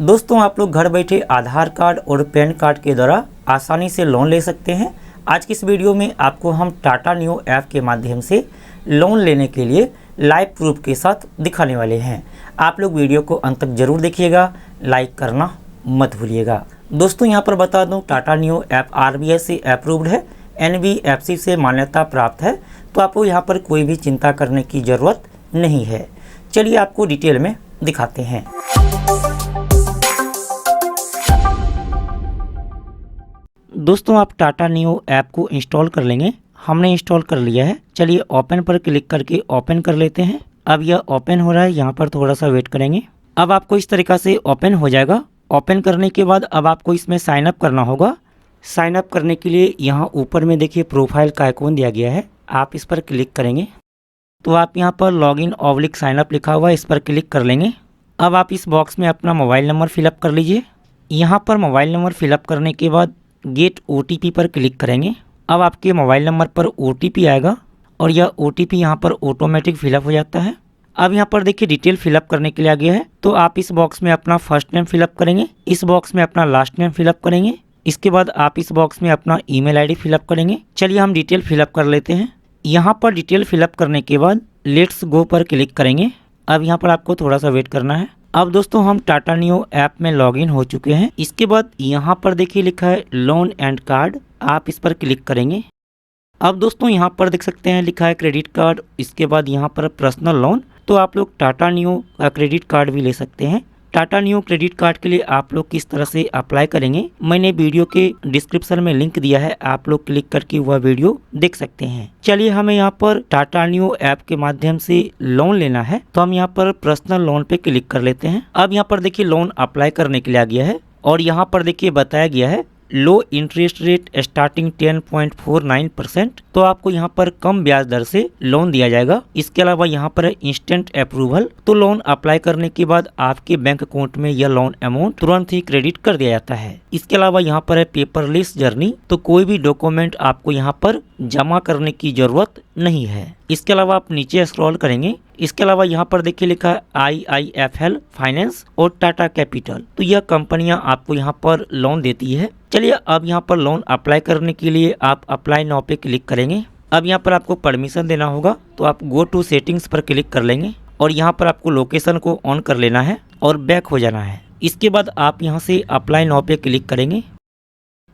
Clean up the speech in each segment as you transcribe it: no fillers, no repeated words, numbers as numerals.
दोस्तों आप लोग घर बैठे आधार कार्ड और पैन कार्ड के द्वारा आसानी से लोन ले सकते हैं। आज की इस वीडियो में आपको हम टाटा न्यू ऐप के माध्यम से लोन लेने के लिए लाइव प्रूफ के साथ दिखाने वाले हैं। आप लोग वीडियो को अंत तक जरूर देखिएगा, लाइक करना मत भूलिएगा। दोस्तों यहाँ पर बता दूं, टाटा न्यू ऐप RBI से अप्रूव्ड है, NBFC से मान्यता प्राप्त है, तो आपको यहाँ पर कोई भी चिंता करने की ज़रूरत नहीं है। चलिए आपको डिटेल में दिखाते हैं। दोस्तों आप टाटा न्यू ऐप को इंस्टॉल कर लेंगे। हमने इंस्टॉल कर लिया है। चलिए ओपन पर क्लिक करके ओपन कर लेते हैं। अब यह ओपन हो रहा है, यहाँ पर थोड़ा सा वेट करेंगे। अब आपको इस तरीक़ा से ओपन हो जाएगा। ओपन करने के बाद अब आपको इसमें साइन अप करना होगा। साइन अप करने के लिए यहाँ ऊपर में देखिए प्रोफाइल का आइकॉन दिया गया है, आप इस पर क्लिक करेंगे तो आप यहाँ पर लॉगिन/साइन अप लिखा हुआ है, इस पर क्लिक कर लेंगे। अब आप इस बॉक्स में अपना मोबाइल नंबर फिलअप कर लीजिए। यहाँ पर मोबाइल नंबर फिलअप करने के बाद गेट OTP पर क्लिक करेंगे। अब आपके मोबाइल नंबर पर OTP आएगा और यह OTP यहाँ पर ऑटोमेटिक फिलअप हो जाता है। अब यहाँ पर देखिए डिटेल फिलअप करने के लिए आ गया है, तो आप इस बॉक्स में अपना फर्स्ट नेम फिलअप करेंगे, इस बॉक्स में अपना लास्ट नेम फिलअप करेंगे, इसके बाद आप इस बॉक्स में अपना ईमेल आईडी फिलअप करेंगे। चलिए हम डिटेल फिलअप कर लेते हैं। यहाँ पर डिटेल फिलअप करने के बाद लेट्स गो पर क्लिक करेंगे। अब यहाँ पर आपको थोड़ा सा वेट करना है। अब दोस्तों हम टाटा न्यू ऐप में लॉगिन हो चुके हैं। इसके बाद यहाँ पर देखिए लिखा है लोन एंड कार्ड, आप इस पर क्लिक करेंगे। अब दोस्तों यहाँ पर देख सकते हैं लिखा है क्रेडिट कार्ड, इसके बाद यहाँ पर पर्सनल लोन, तो आप लोग टाटा न्यू का क्रेडिट कार्ड भी ले सकते हैं। टाटा न्यू क्रेडिट कार्ड के लिए आप लोग किस तरह से अप्लाई करेंगे, मैंने वीडियो के डिस्क्रिप्शन में लिंक दिया है, आप लोग क्लिक करके वह वीडियो देख सकते हैं। चलिए हमें यहाँ पर टाटा न्यू ऐप के माध्यम से लोन लेना है, तो हम यहाँ पर पर्सनल लोन पे क्लिक कर लेते हैं। अब यहाँ पर देखिए लोन अप्लाई करने के लिए आ गया है और यहाँ पर देखिए बताया गया है लो इंटरेस्ट रेट स्टार्टिंग 10.49%, तो आपको यहाँ पर कम ब्याज दर से लोन दिया जाएगा। इसके अलावा यहाँ पर है इंस्टेंट अप्रूवल, तो लोन अप्लाई करने के बाद आपके बैंक अकाउंट में यह लोन अमाउंट तुरंत ही क्रेडिट कर दिया जाता है। इसके अलावा यहाँ पर है पेपरलेस जर्नी, तो कोई भी डॉक्यूमेंट आपको यहाँ पर जमा करने की जरूरत नहीं है। इसके अलावा आप नीचे स्क्रॉल करेंगे, इसके अलावा यहाँ पर देखिए लिखा है IIFL फाइनेंस और टाटा कैपिटल, तो यह कंपनियां आपको यहाँ पर लोन देती है। चलिए अब यहाँ पर लोन अप्लाई करने के लिए आप अप्लाई नाउ पे क्लिक करेंगे। अब यहाँ पर आपको परमिशन देना होगा, तो आप गो टू सेटिंग्स पर क्लिक कर लेंगे और यहाँ पर आपको लोकेशन को ऑन कर लेना है और बैक हो जाना है। इसके बाद आप यहाँ से अप्लाई नाउ पे क्लिक करेंगे।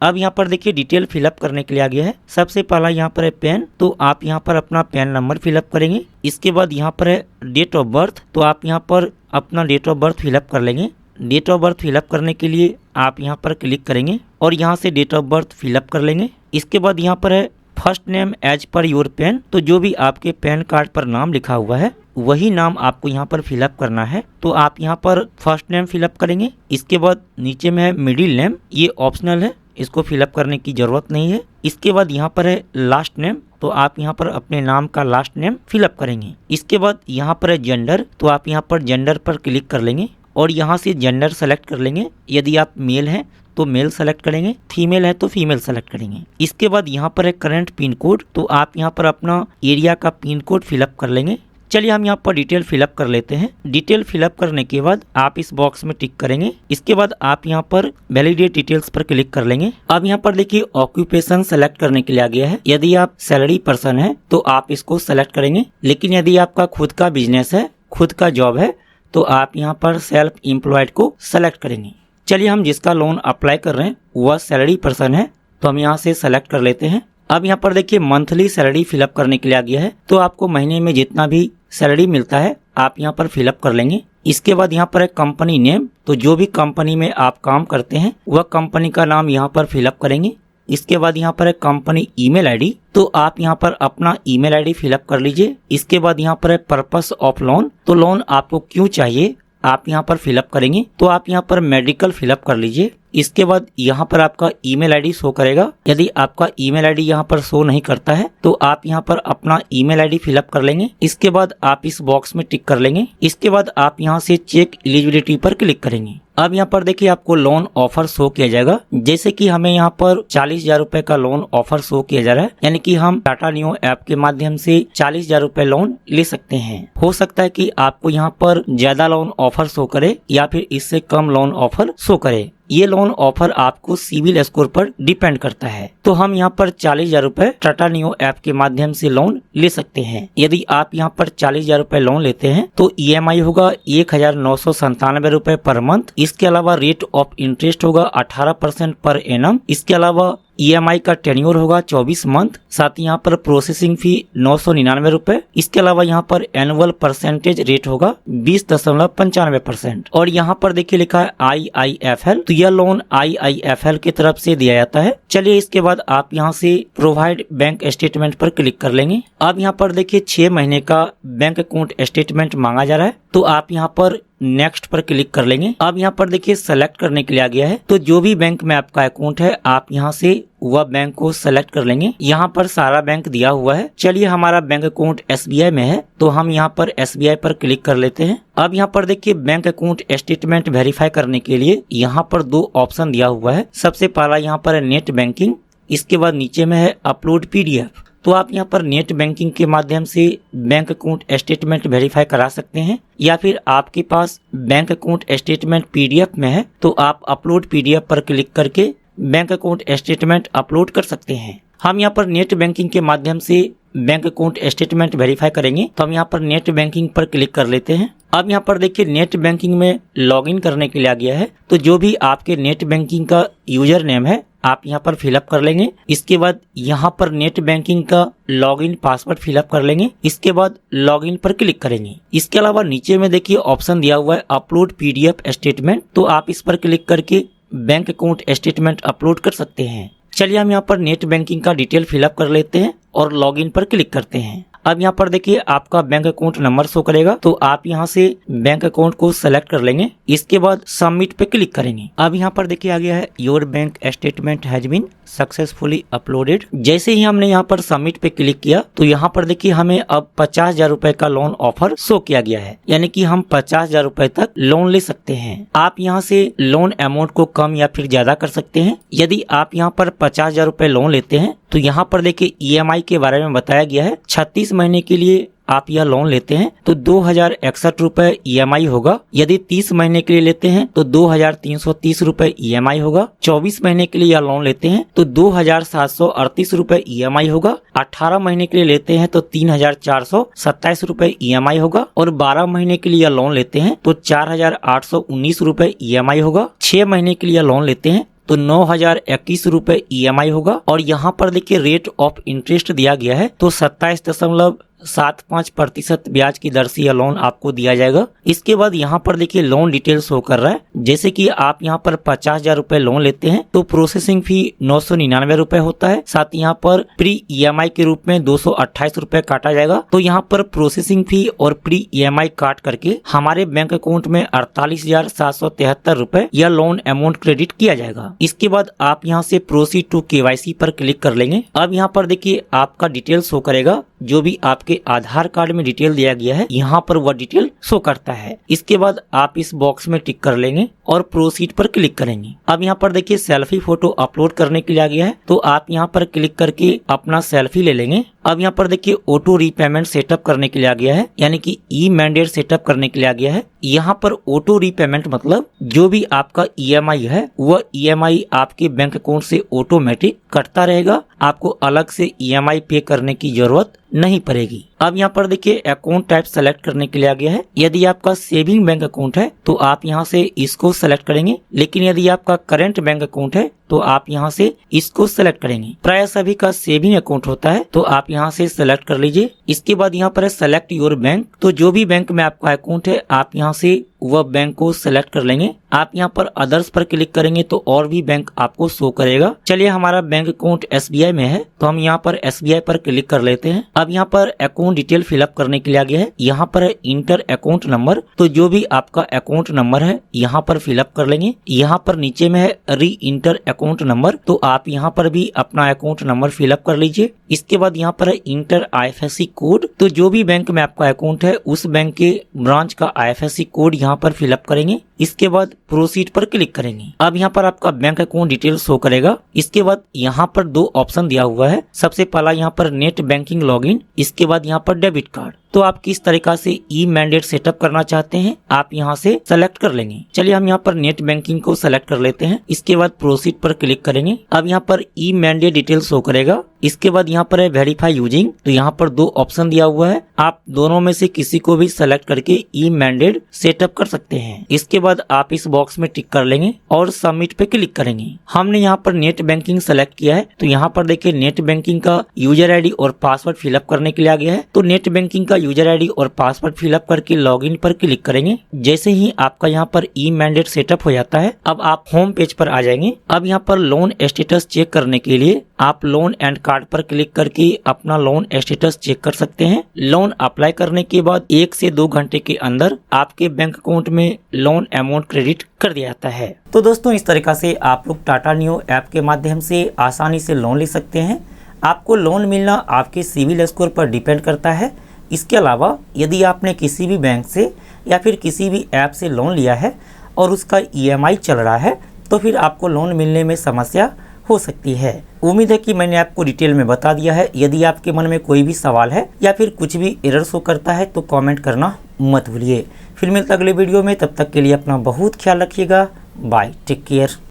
अब यहाँ पर देखिए डिटेल फिलअप करने के लिए आ गया है। सबसे पहला यहाँ पर है पैन, तो आप यहाँ पर अपना पैन नंबर फिलअप करेंगे। इसके बाद यहाँ पर है डेट ऑफ बर्थ, तो आप यहाँ पर अपना डेट ऑफ बर्थ फिलअप कर लेंगे। डेट ऑफ बर्थ फिलअप करने के लिए आप यहाँ पर क्लिक करेंगे और यहाँ से डेट ऑफ बर्थ फिलअप कर लेंगे। इसके बाद यहाँ पर है first name as per your PAN, तो जो भी आपके पैन कार्ड पर नाम लिखा हुआ है वही नाम आपको यहाँ पर फिलअप करना है, तो आप यहाँ पर फर्स्ट नेम फिलअप करेंगे। इसके बाद नीचे में है मिडिल नेम, ये ऑप्शनल है, इसको फिलअप करने की जरूरत नहीं है। इसके बाद यहाँ पर है लास्ट नेम, तो आप यहाँ पर अपने नाम का लास्ट नेम फिलअप करेंगे। इसके बाद यहाँ पर है जेंडर, तो आप यहाँ पर जेंडर पर क्लिक कर लेंगे और यहाँ से जेंडर सेलेक्ट कर लेंगे। यदि आप मेल हैं तो मेल सेलेक्ट करेंगे, फीमेल है तो फीमेल सेलेक्ट करेंगे। इसके बाद यहाँ पर है करंट पिन कोड, तो आप यहाँ पर अपना एरिया का पिन कोड फिलअप कर लेंगे। चलिए हम यहाँ पर डिटेल फिलअप कर लेते हैं। डिटेल फिलअप करने के बाद आप इस बॉक्स में टिक करेंगे। इसके बाद आप यहाँ पर वैलिडेट डिटेल्स पर क्लिक कर लेंगे। अब यहाँ पर देखिए ऑक्यूपेशन सेलेक्ट करने के लिए आ गया है। यदि आप सैलरी पर्सन है तो आप इसको सेलेक्ट करेंगे, लेकिन यदि आपका खुद का बिजनेस है, खुद का जॉब है, तो आप यहाँ पर सेल्फ एम्प्लॉयड को सेलेक्ट करेंगे। चलिए हम जिसका लोन अप्लाई कर रहे हैं वह सैलरी पर्सन है, तो हम यहाँ से सेलेक्ट कर लेते हैं। अब यहाँ पर देखिए मंथली सैलरी फिलअप करने के लिए आ गया है, तो आपको महीने में जितना भी सैलरी मिलता है आप यहाँ पर फिलअप कर लेंगे। इसके बाद यहाँ पर है कंपनी नेम, तो जो भी कंपनी में आप काम करते हैं वह कंपनी का नाम यहाँ पर फिलअप करेंगे। इसके बाद यहाँ पर है कंपनी ईमेल आईडी, तो आप यहाँ पर अपना ईमेल आईडी फिलअप कर लीजिए। इसके बाद यहाँ पर है पर्पस ऑफ लोन, तो लोन आपको क्यों चाहिए आप यहाँ पर फिलअप करेंगे, तो आप यहाँ पर मेडिकल फिलअप कर लीजिए। इसके बाद यहाँ पर आपका ईमेल आईडी शो करेगा। यदि आपका ईमेल आईडी यहाँ पर शो नहीं करता है तो आप यहाँ पर अपना ईमेल आईडी फिलअप कर लेंगे। इसके बाद आप इस बॉक्स में टिक कर लेंगे। इसके बाद आप यहाँ से चेक एलिजिबिलिटी पर क्लिक करेंगे। अब यहाँ पर देखिए आपको लोन ऑफर शो किया जाएगा। जैसे कि हमें यहाँ पर 40,000 रुपए का लोन ऑफर शो किया जा रहा है, यानी कि हम टाटा न्यू ऐप के माध्यम से 40,000 रुपए लोन ले सकते हैं। हो सकता है कि आपको यहाँ पर ज्यादा लोन ऑफर शो करे या फिर इससे कम लोन ऑफर शो करे। ये लोन ऑफर आपको सिविल स्कोर पर डिपेंड करता है। तो हम यहाँ पर 40,000 रुपए टाटा न्यू ऐप के माध्यम से लोन ले सकते हैं। यदि आप यहाँ पर 40,000 रुपए लोन लेते हैं तो EMI होगा 1,997 रुपए पर मंथ। इसके अलावा रेट ऑफ इंटरेस्ट होगा 18% पर एनम। इसके अलावा EMI का टेन्योर होगा 24 मंथ। साथ ही यहाँ पर प्रोसेसिंग फी 999 रुपए। इसके अलावा यहाँ पर एनुअल परसेंटेज रेट होगा 20.95%। और यहाँ पर देखिए लिखा है IIFL, तो यह लोन IIFL की तरफ से दिया जाता है। चलिए इसके बाद आप यहाँ से प्रोवाइड बैंक स्टेटमेंट पर क्लिक कर लेंगे। अब यहाँ पर देखिए 6 महीने का बैंक अकाउंट स्टेटमेंट मांगा जा रहा है, तो आप यहाँ पर नेक्स्ट पर क्लिक कर लेंगे। अब यहाँ पर देखिए सेलेक्ट करने के लिए आ गया है, तो जो भी बैंक में आपका अकाउंट है आप यहाँ से वह बैंक को सेलेक्ट कर लेंगे। यहाँ पर सारा बैंक दिया हुआ है। चलिए हमारा बैंक अकाउंट SBI में है, तो हम यहाँ पर SBI पर क्लिक कर लेते हैं। अब यहाँ पर देखिए बैंक अकाउंट स्टेटमेंट वेरीफाई करने के लिए यहाँ पर 2 ऑप्शन दिया हुआ है। सबसे पहला यहाँ पर है नेट बैंकिंग, इसके बाद नीचे में है अपलोड PDF। तो आप यहाँ पर नेट बैंकिंग के माध्यम से बैंक अकाउंट स्टेटमेंट वेरीफाई करा सकते हैं, या फिर आपके पास बैंक अकाउंट स्टेटमेंट PDF में है तो आप अपलोड PDF पर क्लिक करके बैंक अकाउंट स्टेटमेंट अपलोड कर सकते हैं। हम यहाँ पर नेट बैंकिंग के माध्यम से बैंक अकाउंट स्टेटमेंट वेरीफाई करेंगे, तो हम यहाँ पर नेट बैंकिंग पर क्लिक कर लेते हैं। अब यहाँ पर देखिए नेट बैंकिंग में लॉगिन करने के लिए आ गया है, तो जो भी आपके नेट बैंकिंग का यूजर नेम है आप यहाँ पर फिलअप कर लेंगे। इसके बाद यहाँ पर नेट बैंकिंग का लॉगिन पासवर्ड फिलअप कर लेंगे। इसके बाद लॉगिन पर क्लिक करेंगे। इसके अलावा नीचे में देखिए ऑप्शन दिया हुआ है अपलोड PDF स्टेटमेंट, तो आप इस पर क्लिक करके बैंक अकाउंट स्टेटमेंट अपलोड कर सकते हैं। चलिए हम यहाँ पर नेट बैंकिंग का डिटेल फिलअप कर लेते हैं और लॉगिन पर क्लिक करते हैं। अब यहाँ पर देखिए आपका बैंक अकाउंट नंबर शो करेगा, तो आप यहाँ से बैंक अकाउंट को सेलेक्ट कर लेंगे। इसके बाद सबमिट पे क्लिक करेंगे। अब यहाँ पर देखिए आ गया है your bank statement has been successfully uploaded. जैसे ही हमने यहाँ पर सबमिट पे क्लिक किया तो यहाँ पर देखिए हमें अब 50,000 रुपए का लोन ऑफर शो किया गया है, यानी कि हम 50,000 रुपए तक लोन ले सकते हैं। आप यहाँ से लोन अमाउंट को कम या फिर ज्यादा कर सकते हैं। यदि आप यहाँ पर 50,000 रुपए लोन लेते हैं तो यहाँ पर देखिए EMI के बारे में बताया गया है। 36 महीने के लिए आप यह लोन लेते हैं तो 2,061 रुपए EMI होगा। यदि 30 महीने के लिए लेते हैं तो 2,330 रुपए EMI होगा। 24 महीने के लिए यह लोन लेते हैं तो 2,738 रुपए EMI होगा। 18 महीने के लिए लेते हैं तो 3,427 रुपए EMI होगा। और 12 महीने के लिए यह लोन लेते हैं तो 4,819 रुपए EMI होगा। 6 महीने के लिए लोन लेते हैं तो 9,021 रुपए EMI होगा। और यहाँ पर देखिए रेट ऑफ इंटरेस्ट दिया गया है, तो 27.75% ब्याज की दर से यह लोन आपको दिया जाएगा। इसके बाद यहाँ पर देखिए लोन डिटेल शो कर रहा है। जैसे कि आप यहाँ पर 50,000 रुपए लोन लेते हैं तो प्रोसेसिंग फी 999 रुपए होता है। साथ ही यहाँ पर प्री EMI के रूप में 228 रुपए काटा जाएगा। तो यहाँ पर प्रोसेसिंग फी और प्री EMI काट करके हमारे बैंक अकाउंट में 48,773 रुपए यह लोन अमाउंट क्रेडिट किया जाएगा। इसके बाद आप यहाँ से प्रोसीड टू KYC पर क्लिक कर लेंगे। अब यहाँ पर देखिए आपका डिटेल शो करेगा, जो भी आपके आधार कार्ड में डिटेल दिया गया है यहाँ पर वह डिटेल शो करता है। इसके बाद आप इस बॉक्स में टिक कर लेंगे और प्रोसीड पर क्लिक करेंगे। अब यहाँ पर देखिए सेल्फी फोटो अपलोड करने के लिए आ गया है, तो आप यहाँ पर क्लिक करके अपना सेल्फी ले लेंगे। अब यहाँ पर देखिए ऑटो रीपेमेंट सेटअप करने के लिए आ गया है, यानी कि ई मैंडेट सेटअप करने के लिए आ गया है। यहाँ पर ऑटो रीपेमेंट मतलब जो भी आपका EMI है वह EMI आपके बैंक अकाउंट से ऑटोमेटिक कटता रहेगा, आपको अलग से EMI पे करने की जरूरत नहीं पड़ेगी। अब यहाँ पर देखिए अकाउंट टाइप सेलेक्ट करने के लिए आ गया है। यदि आपका सेविंग बैंक अकाउंट है तो आप यहाँ से इसको सेलेक्ट करेंगे, लेकिन यदि आपका करंट बैंक अकाउंट है तो आप यहाँ से इसको सेलेक्ट करेंगे। प्राय सभी का सेविंग अकाउंट होता है, तो आप यहाँ से सेलेक्ट कर लीजिए। इसके बाद यहाँ पर है सेलेक्ट योर बैंक, तो जो भी बैंक में आपका अकाउंट है आप यहाँ से वह बैंक को सेलेक्ट कर लेंगे। आप यहाँ पर अदर्स पर क्लिक करेंगे तो और भी बैंक आपको शो करेगा। चलिए हमारा बैंक अकाउंट SBI में है तो हम यहाँ पर SBI पर क्लिक कर लेते हैं। अब यहाँ पर अकाउंट डिटेल फिलअप करने के लिए आ गया है। यहाँ पर है इंटर अकाउंट नंबर, तो जो भी आपका अकाउंट नंबर है यहाँ पर फिलअप कर लेंगे। यहाँ पर नीचे में है री इंटर अकाउंट नंबर, तो आप यहाँ पर भी अपना अकाउंट नंबर फिलअप कर लीजिए। इसके बाद यहाँ पर है इंटर IFSC कोड, तो जो भी बैंक में आपका अकाउंट है उस बैंक के ब्रांच का IFSC कोड यहाँ पर फिलअप करेंगे। इसके बाद प्रोसीड पर क्लिक करेंगे। अब यहाँ पर आपका बैंक अकाउंट डिटेल शो करेगा। इसके बाद यहाँ पर दो ऑप्शन दिया हुआ है। सबसे पहला यहाँ पर नेट बैंकिंग लॉगिन, इसके बाद यहाँ पर डेबिट कार्ड। तो आप किस तरीका से ई मैंडेट सेटअप करना चाहते हैं आप यहाँ से सेलेक्ट कर लेंगे। चलिए हम यहाँ पर नेट बैंकिंग को सेलेक्ट कर लेते हैं। इसके बाद प्रोसीड पर क्लिक करेंगे। अब यहाँ पर ई मैंडेट डिटेल शो करेगा। इसके बाद यहाँ पर है वेरीफाई यूजिंग, तो यहाँ पर दो ऑप्शन दिया हुआ है। आप दोनों में से किसी को भी सेलेक्ट करके ई मैंडेट सेटअप कर सकते हैं। इसके बाद आप इस बॉक्स में टिक कर लेंगे और सबमिट पे क्लिक करेंगे। हमने यहाँ पर नेट बैंकिंग सेलेक्ट किया है, तो यहाँ पर देखिए नेट बैंकिंग का यूजर आईडी और पासवर्ड फिलअप करने के लिए आ गया है। तो नेट बैंकिंग का यूजर आईडी और पासवर्ड फिलअप करके लॉगिन पर क्लिक करेंगे। जैसे ही आपका यहाँ पर ई मैंडेट सेटअप हो जाता है, अब आप होम पेज पर आ जाएंगे। अब यहाँ पर लोन स्टेटस चेक करने के लिए आप लोन एंड कार्ड पर क्लिक करके अपना लोन स्टेटस चेक कर सकते हैं। लोन अप्लाई करने के बाद 1 से 2 घंटे के अंदर आपके बैंक अकाउंट में लोन अमाउंट क्रेडिट कर दिया जाता है। तो दोस्तों इस तरीका से आप लोग टाटा न्यू ऐप के माध्यम से आसानी से लोन ले सकते हैं। आपको लोन मिलना आपके सिविल स्कोर पर डिपेंड करता है। इसके अलावा यदि आपने किसी भी बैंक से या फिर किसी भी ऐप से लोन लिया है और उसका EMI चल रहा है तो फिर आपको लोन मिलने में समस्या हो सकती है। उम्मीद है कि मैंने आपको डिटेल में बता दिया है। यदि आपके मन में कोई भी सवाल है या फिर कुछ भी एरर शो करता है तो कमेंट करना मत भूलिए। फिर मिलते अगले वीडियो में, तब तक के लिए अपना बहुत ख्याल रखिएगा। Bye, take care.